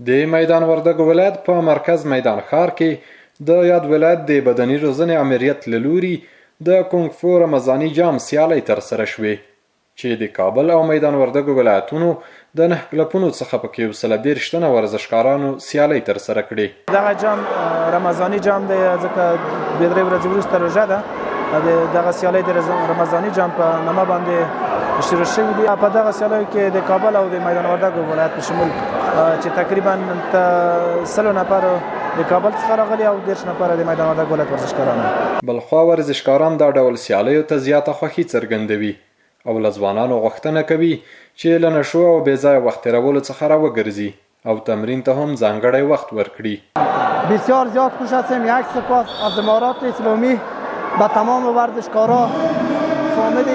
د میدان وردګو ولایت په مرکز میدان ښار کې د یاد ولایت د بدني روزنې امریت له لوري د کونګ فو رمضاني جام سیالۍ ترسره شوې چې د کابل او میدان وردګو ولایتونو د 9 کلبونو څخه پکې 130 تنه ورزشکارانو سیالۍ ترسره کړې. دغه جام رمضاني جام دی ځکه د 3 ورځې وروسته روژه ده. دغه سیالۍ د رمضاني جام په نامه باندې شروع شوې دي. په دغه سیالیو کې د کابل او د میدان وردګو ولایت په شمول چې تقریبا 100 نفر د کابل څخه راغلي او 10 نفر د میدان وردګو ولایت ورزشکاران. بلخوا ورزشکاران دا ډول سیالیو ته زیاته خوښي څرګندوي او له ځوانانو غوښتنه کوي چې له نشو او بې ځایه وخت تېرولو څخه راوګرځي او تمرین ته هم ځانګړی وخت ورکړي. بسیار زیاد خوش هستیم. یک سپاس از امارات اسلامی به تمام ورزشکارا فامیل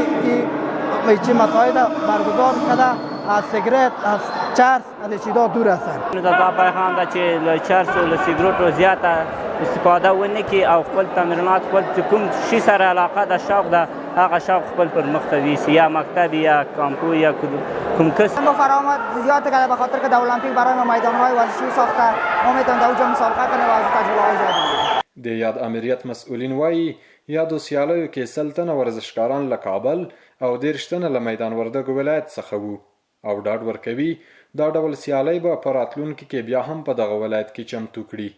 این مساعد برگزار کرده از سیگرت از چرس از چیزا دور هستند. دا پیغام ده چې له چرس او له سیګریټو زیاته استفاده ونه کړي او خپل تمرینات خپل کوم شي سره علاقه ده شوق ده هغه شوق خپل پر مخ ته ویسي یا مکتب یا کامپو یا کوم کس. ما فرآمد زیاد کرده به خاطر که در المپیک برای ما میدان‌های ورزشی ساخته. ما میتونیم در اونجا مسابقه کنیم و از تجربه‌های زیاد بگیریم. د یاد امریت مسئولین وایي یادو سیالیو کې 100 تنه ورزشکاران له کابل او 10 تنه له میدان وردګو ولایت څخه وو او ډاډ ورکوي دا ډول سیالۍ به په راتلونکي کې بیا هم په دغه ولایت کې چمتو کړي.